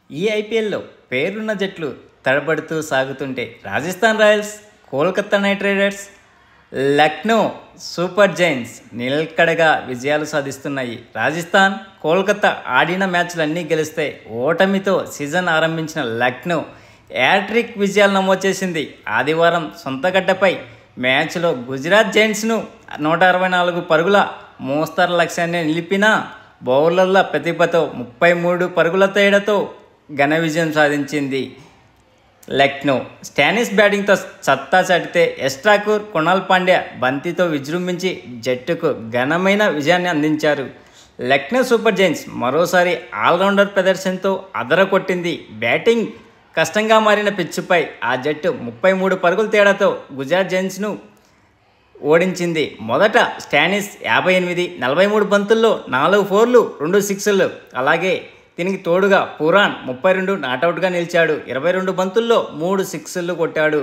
ఈ ఐపీఎల్లో పేరున్న జట్లు తడబడుతూ సాగుతుంటే Rajasthan Royals, Kolkata Knight Riders, Lucknow Super Giants నిలకడగా విజయాలు సాధిస్తున్నాయి. రాజస్థాన్, కోల్కతా ఆడిన మ్యాచ్లన్నీ గెలిస్తే ఓటమితో సీజన్ ఆరంభించిన లక్నో హ్యాట్రిక్ విజయాలు నమోదు చేసింది. ఆదివారం సొంతగడ్డపై మ్యాచ్లో గుజరాత్ జైంట్స్ను 164 పరుగుల మోస్తరు లక్ష్యాన్ని నిలిపిన బౌలర్ల ప్రతిభతో 33 పరుగుల తేడాతో ఘన విజయం సాధించింది. లక్నో స్టానిస్ బ్యాటింగ్తో సత్తా చాటితే ఠాకూర్, కునాల్ పాండ్యా బంతితో విజృంభించి జట్టుకు ఘనమైన విజయాన్ని అందించారు. లక్నో సూపర్ జైంట్స్ మరోసారి ఆల్రౌండర్ ప్రదర్శనతో అదరకొట్టింది. బ్యాటింగ్ కష్టంగా మారిన పిచ్చుపై ఆ జట్టు 33 పరుగుల తేడాతో గుజరాత్ జైంట్స్ను ఓడించింది. మొదట స్టానిస్ 58, 43 బంతుల్లో 4 ఫోర్లు, 2 సిక్స్లు, అలాగే దీనికి తోడుగా పురాన్ 32 నాటౌట్గా నిలిచాడు. 22 బంతుల్లో 3 సిక్స్లు కొట్టాడు.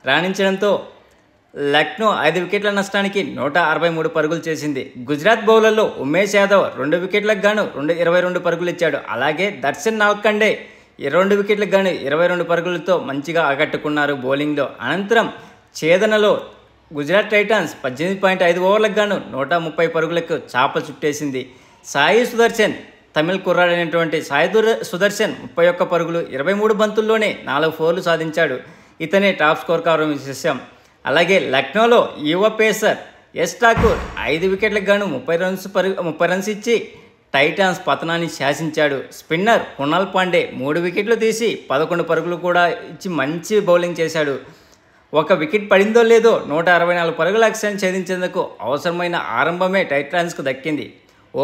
రాణించడంతో లక్నో 5 వికెట్ల నష్టానికి 163 పరుగులు చేసింది. గుజరాత్ బౌలర్లో ఉమేష్ యాదవ్ 2 వికెట్లకు గాను 22 పరుగులు ఇచ్చాడు. అలాగే దర్శన్ నాల్కండే 2 వికెట్లకు గాను 22 పరుగులతో మంచిగా ఆకట్టుకున్నారు బౌలింగ్లో. అనంతరం ఛేదనలో గుజరాత్ టైటాన్స్ 18.5 ఓవర్లకు గాను 130 పరుగులకు చాప చుట్టేసింది. సాయి సుదర్శన్, తమిళ కుర్రాడైనటువంటి సాయి సుదర్శన్ 31 పరుగులు, 23 బంతుల్లోనే 4 ఫోర్లు సాధించాడు. ఇతనే టాప్ స్కోర్ కావడం విశేషం. అలాగే లక్నోలో యువ పేసర్ ఠాకూర్ 5 వికెట్లకు గాను 30 రన్స్ ఇచ్చి టైటాన్స్ పతనాన్ని శాసించాడు. స్పిన్నర్ కునాల్ పాండే 3 వికెట్లు తీసి 11 పరుగులు కూడా ఇచ్చి మంచి బౌలింగ్ చేశాడు. ఒక వికెట్ పడిందో లేదో 164 పరుగుల లక్ష్యాన్ని ఛేదించేందుకు అవసరమైన ఆరంభమే టైటాన్స్కు దక్కింది. ఓ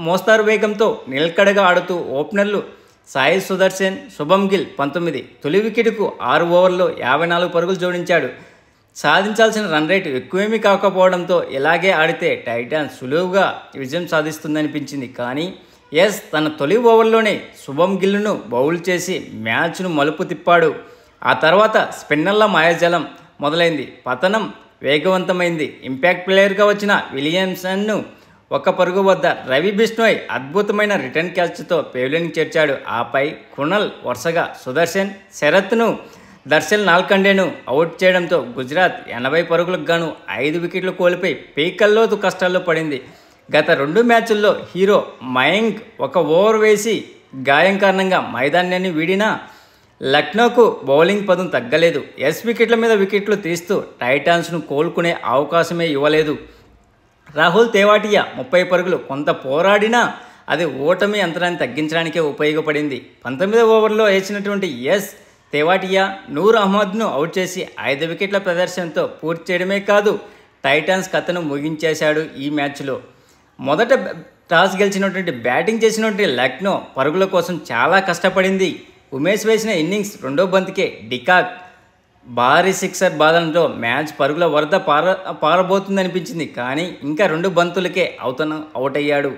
మోస్తారు వేగంతో నిలకడగా ఆడుతూ ఓపెనర్లు సాయి సుదర్శన్, శుభం గిల్ 19, తొలి వికెట్కు 6 ఓవర్లో 54 పరుగులు జోడించాడు. సాధించాల్సిన రన్ రేటు ఎక్కువేమీ కాకపోవడంతో ఇలాగే ఆడితే టైటాన్స్ సులువుగా విజయం సాధిస్తుందనిపించింది. కానీ తన తొలి ఓవర్లోనే శుభం గిల్ను బౌల్ చేసి మ్యాచ్ను మలుపు తిప్పాడు. ఆ తర్వాత స్పిన్నర్ల మాయాజాలం మొదలైంది. పతనం వేగవంతమైంది. ఇంపాక్ట్ ప్లేయర్గా వచ్చిన విలియమ్సన్ను 1 పరుగు వద్ద రవి బిష్ణోయ్ అద్భుతమైన రిటర్న్ క్యాచ్తో పెవిలియన్కి చేర్చాడు. ఆపై కునాల్ వరుసగా సుదర్శన్, శరత్ను, దర్శన్ నాల్కండేను అవుట్ చేయడంతో గుజరాత్ 80 పరుగులకు గాను 5 వికెట్లు కోల్పోయి పీకల్లోతు కష్టాల్లో పడింది. గత 2 మ్యాచ్ల్లో హీరో మయాంక్ 1 ఓవర్ వేసి గాయం కారణంగా మైదానాన్ని వీడినా లక్నోకు బౌలింగ్ పదం తగ్గలేదు. వికెట్ల మీద వికెట్లు తీస్తూ టైటాన్స్ను కోలుకునే అవకాశమే ఇవ్వలేదు. రాహుల్ తెవాటియా 30 పరుగులు కొంత పోరాడినా అది ఓటమి అంతరాన్ని తగ్గించడానికే ఉపయోగపడింది. 19వ ఓవర్లో వేసినటువంటి తెవాటియా నూర్ అహ్మద్ను అవుట్ చేసి 5 వికెట్ల ప్రదర్శనతో పూర్తి చేయడమే కాదు టైటాన్స్ కథను ముగించేశాడు. ఈ మ్యాచ్లో మొదట టాస్ గెలిచినటువంటి బ్యాటింగ్ చేసినటువంటి లక్నో పరుగుల కోసం చాలా కష్టపడింది. ఉమేష్ వేసిన ఇన్నింగ్స్ 2వ బంతికే డికాక్ భారీ సిక్సర్ బాదడంతో మ్యాచ్ పరుగుల వరద పారబోతుందనిపించింది. కానీ ఇంకా 2 బంతులకే అవుట్ అయ్యాడు.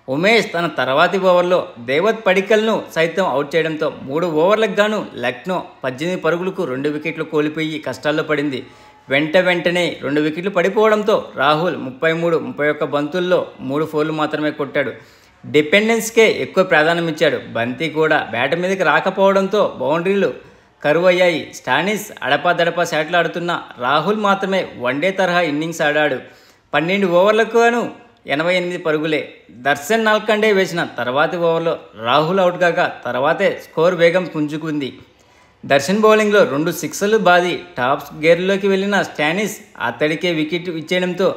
ఉమేష్ తన తర్వాతి ఓవర్లో దేవత్ పడికల్ను సైతం అవుట్ చేయడంతో 3 ఓవర్లకు గాను లక్నో 18 పరుగులకు 2 వికెట్లు కోల్పోయి కష్టాల్లో పడింది. వెంటనే 2 వికెట్లు పడిపోవడంతో రాహుల్ 31 బంతుల్లో 3 ఫోర్లు మాత్రమే కొట్టాడు. డిపెండెన్స్కే ఎక్కువ ప్రాధాన్యం ఇచ్చాడు. బంతి కూడా బ్యాట్ మీదకి రాకపోవడంతో బౌండరీలు కరువయ్యాయి. స్టానిస్ అడపాదడపా షాట్లు ఆడుతున్న రాహుల్ మాత్రమే వన్డే తరహా ఇన్నింగ్స్ ఆడాడు. 12 ఓవర్లకు గాను 88 పరుగులే. దర్శన్ నాల్కండే వేసిన తర్వాతి ఓవర్లో రాహుల్ అవుట్ కాగా తర్వాతే స్కోర్ వేగం పుంజుకుంది. దర్శన్ బౌలింగ్లో 2 సిక్స్లు బాది టాప్ గేర్లోకి వెళ్ళిన స్టానిస్ అతడికే వికెట్ ఇచ్చేయడంతో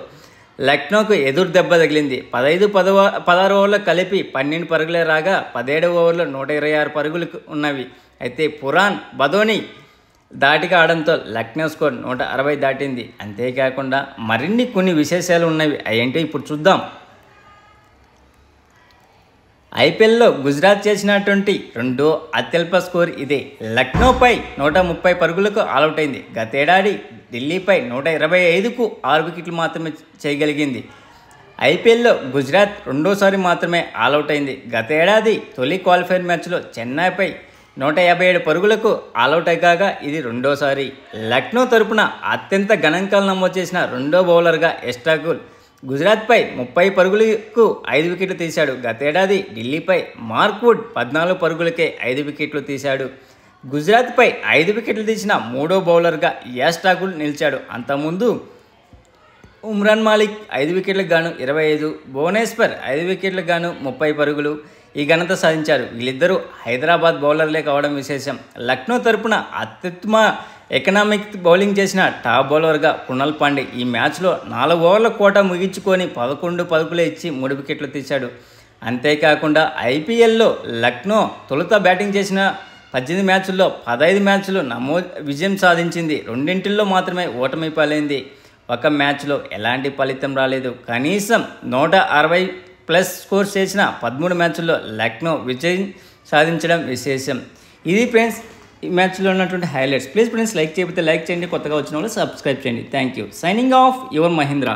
లక్నోకు ఎదురు దెబ్బ తగిలింది. 16 ఓవర్లో కలిపి 12 పరుగులే రాగా 17వ ఓవర్లో 126 పరుగులు ఉన్నవి. అయితే పురాన్, బదోని దాటిగా ఆడంతో లక్నో స్కోర్ 160 దాటింది. అంతేకాకుండా మరిన్ని కొన్ని విశేషాలు ఉన్నవి. అవేంటో ఇప్పుడు చూద్దాం. ఐపీఎల్లో గుజరాత్ చేసినటువంటి 2వ అత్యల్ప స్కోర్ ఇదే. లక్నోపై 130 పరుగులకు ఆల్అవుట్ అయింది. గతేడాది ఢిల్లీపై 125కు 6 వికెట్లు మాత్రమే చేయగలిగింది. ఐపీఎల్లో గుజరాత్ 2వసారి మాత్రమే ఆల్అవుట్ అయింది. గతేడాది తొలి క్వాలిఫైర్ మ్యాచ్లో చెన్నైపై 157 పరుగులకు ఆల్అవుట్ అయ్యాగా ఇది 2వసారి. లక్నో తరపున అత్యంత గణాంకాలు నమోదు చేసిన 2వ బౌలర్గా ఠాకూర్ గుజరాత్పై 30 పరుగులకు 5 వికెట్లు తీశాడు. గతేడాది ఢిల్లీపై మార్క్వుడ్ 14 పరుగులకే 5 వికెట్లు తీశాడు. గుజరాత్పై 5 వికెట్లు తీసిన మూడో బౌలర్గా యాష్ ఠాకూర్ నిలిచాడు. అంతకుముందు ఉమ్రాన్ మాలిక్ 5 వికెట్లకు గాను 25, భువనేశ్వర్ 5 వికెట్లకు గాను 30 పరుగులు ఈ ఘనత సాధించారు. వీళ్ళిద్దరూ హైదరాబాద్ బౌలర్లే కావడం విశేషం. లక్నో తరపున అత్యుత్తమ ఎకనామిక్ బౌలింగ్ చేసిన టాప్ బౌలర్గా కృణాల్ పాండే ఈ మ్యాచ్లో 4 ఓవర్ల కోట ముగించుకొని 11 పరుగులే ఇచ్చి 3 వికెట్లు తీశాడు. అంతేకాకుండా ఐపీఎల్లో లక్నో తొలుత బ్యాటింగ్ చేసిన 18 మ్యాచ్ల్లో 15 మ్యాచ్లు విజయం సాధించింది. రెండింటిల్లో మాత్రమే ఓటమి పాలైంది. ఒక మ్యాచ్లో ఎలాంటి ఫలితం రాలేదు. కనీసం 160+ స్కోర్ చేసిన 13 మ్యాచ్ల్లో లక్నో విజయం సాధించడం విశేషం. ఇది ఫ్రెండ్స్ ఈ మ్యాచ్లో ఉన్నటువంటి హైలైట్స్. ప్లీజ్ ఫ్రెండ్స్ లైక్ చేయకపోతే లైక్ చేయండి, కొత్తగా వచ్చిన వాళ్ళు సబ్స్క్రైబ్ చేయండి. Thank you. Signing off your Mahindra.